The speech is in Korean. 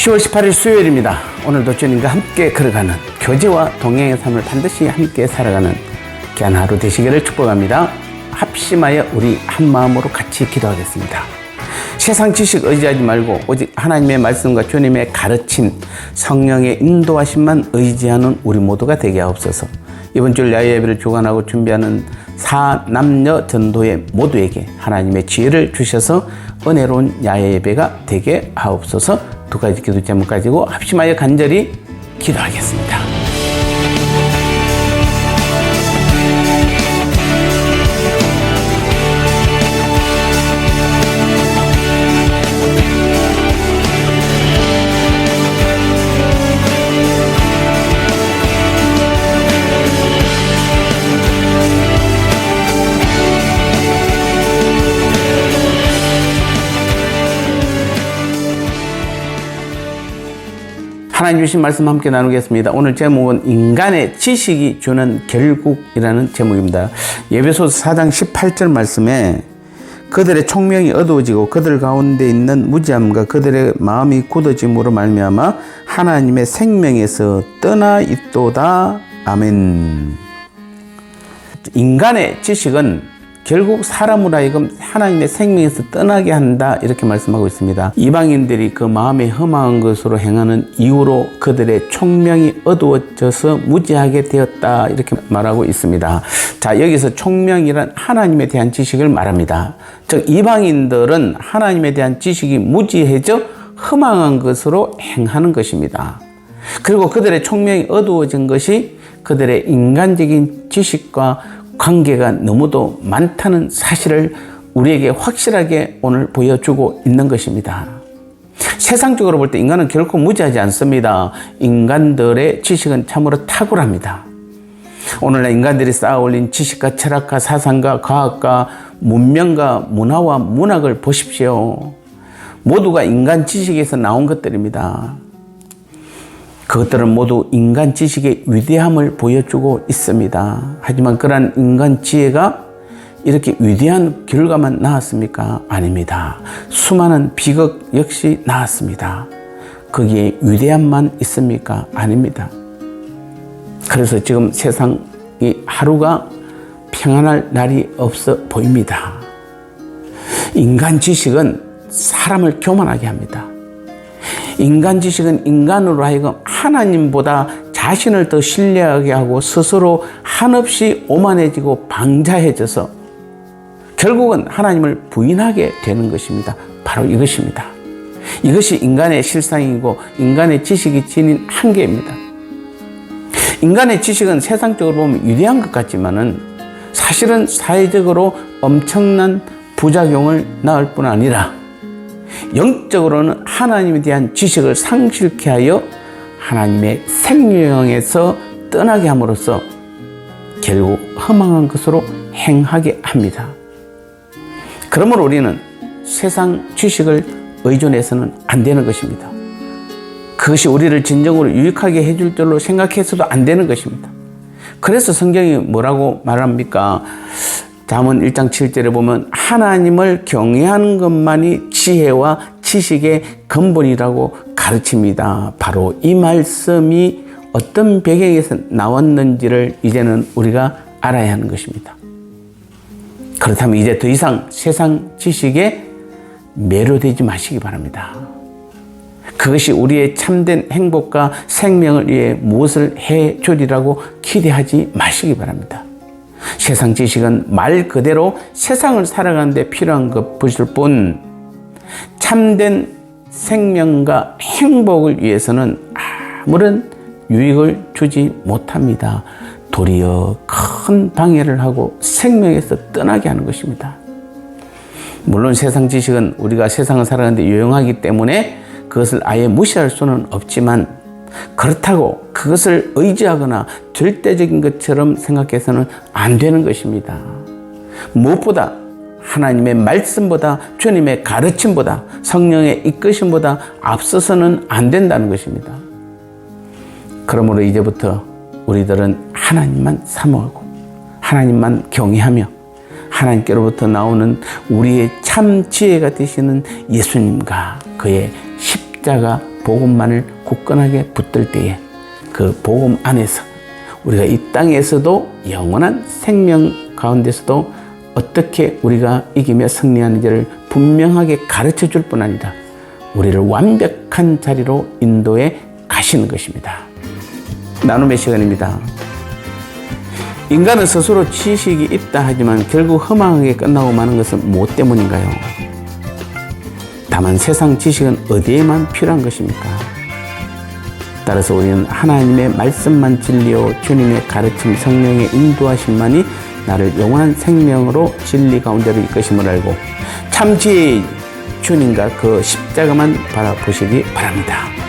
10월 18일 수요일입니다. 오늘도 주님과 함께 걸어가는 교제와 동행의 삶을 반드시 함께 살아가는 귀한 하루 되시기를 축복합니다. 합심하여 우리 한마음으로 같이 기도하겠습니다. 세상 지식 의지하지 말고 오직 하나님의 말씀과 주님의 가르침, 성령의 인도하심만 의지하는 우리 모두가 되게 하옵소서. 이번 주 야외 예배를 주관하고 준비하는 사남녀 전도회 모두에게 하나님의 지혜를 주셔서 은혜로운 야외 예배가 되게 하옵소서. 두 가지 기도 제목 가지고 합심하여 간절히 기도하겠습니다. 하나님 주신 말씀 함께 나누겠습니다. 오늘 제목은 인간의 지식이 주는 결국이라는 제목입니다. 에베소서 4장 18절 말씀에 그들의 총명이 어두워지고 그들 가운데 있는 무지함과 그들의 마음이 굳어짐으로 말미암아 하나님의 생명에서 떠나 있도다. 아멘. 인간의 지식은 결국 사람으로 하여금 하나님의 생명에서 떠나게 한다, 이렇게 말씀하고 있습니다. 이방인들이 그 마음에 험한 것으로 행하는 이유로 그들의 총명이 어두워져서 무지하게 되었다, 이렇게 말하고 있습니다. 자, 여기서 총명이란 하나님에 대한 지식을 말합니다. 즉 이방인들은 하나님에 대한 지식이 무지해져 험한 것으로 행하는 것입니다. 그리고 그들의 총명이 어두워진 것이 그들의 인간적인 지식과 관계가 너무도 많다는 사실을 우리에게 확실하게 오늘 보여주고 있는 것입니다. 세상적으로 볼 때 인간은 결코 무지하지 않습니다. 인간들의 지식은 참으로 탁월합니다. 오늘날 인간들이 쌓아 올린 지식과 철학과 사상과 과학과 문명과 문화와 문학을 보십시오. 모두가 인간 지식에서 나온 것들입니다. 그것들은 모두 인간 지식의 위대함을 보여주고 있습니다. 하지만 그러한 인간 지혜가 이렇게 위대한 결과만 나왔습니까? 아닙니다. 수많은 비극 역시 나왔습니다. 거기에 위대함만 있습니까? 아닙니다. 그래서 지금 세상이 하루가 평안할 날이 없어 보입니다. 인간 지식은 사람을 교만하게 합니다. 인간 지식은 인간으로 하여금 하나님보다 자신을 더 신뢰하게 하고 스스로 한없이 오만해지고 방자해져서 결국은 하나님을 부인하게 되는 것입니다. 바로 이것입니다. 이것이 인간의 실상이고 인간의 지식이 지닌 한계입니다. 인간의 지식은 세상적으로 보면 위대한 것 같지만은 사실은 사회적으로 엄청난 부작용을 낳을 뿐 아니라 영적으로는 하나님에 대한 지식을 상실케 하여 하나님의 생명에서 떠나게 함으로써 결국 허망한 것으로 행하게 합니다. 그러므로 우리는 세상 지식을 의존해서는 안 되는 것입니다. 그것이 우리를 진정으로 유익하게 해줄 줄로 생각해서도 안 되는 것입니다. 그래서 성경이 뭐라고 말합니까? 잠언 1장 7절에 보면 하나님을 경외하는 것만이 지혜와 지식의 근본이라고 가르칩니다. 바로 이 말씀이 어떤 배경에서 나왔는지를 이제는 우리가 알아야 하는 것입니다. 그렇다면 이제 더 이상 세상 지식에 매료되지 마시기 바랍니다. 그것이 우리의 참된 행복과 생명을 위해 무엇을 해주리라고 기대하지 마시기 바랍니다. 세상 지식은 말 그대로 세상을 살아가는 데 필요한 것일 뿐 참된 생명과 행복을 위해서는 아무런 유익을 주지 못합니다. 도리어 큰 방해를 하고 생명에서 떠나게 하는 것입니다. 물론 세상 지식은 우리가 세상을 살아가는 데 유용하기 때문에 그것을 아예 무시할 수는 없지만 그렇다고 그것을 의지하거나 절대적인 것처럼 생각해서는 안 되는 것입니다. 무엇보다 하나님의 말씀보다 주님의 가르침보다 성령의 이끄심보다 앞서서는 안 된다는 것입니다. 그러므로 이제부터 우리들은 하나님만 사모하고 하나님만 경외하며 하나님께로부터 나오는 우리의 참 지혜가 되시는 예수님과 그의 십자가 복음만을 굳건하게 붙들 때에 그 복음 안에서 우리가 이 땅에서도 영원한 생명 가운데서도 어떻게 우리가 이기며 승리하는지를 분명하게 가르쳐 줄 뿐 아니라 우리를 완벽한 자리로 인도해 가시는 것입니다. 나눔의 시간입니다. 인간은 스스로 지식이 있다 하지만 결국 허망하게 끝나고 마는 것은 무엇 때문인가요? 다만 세상 지식은 어디에만 필요한 것입니까? 따라서 우리는 하나님의 말씀만 진리요 주님의 가르침 성령의 인도하심만이 나를 영원한 생명으로 진리 가운데로 이끄심을 알고 참 지혜의 주님과 그 십자가만 바라보시기 바랍니다.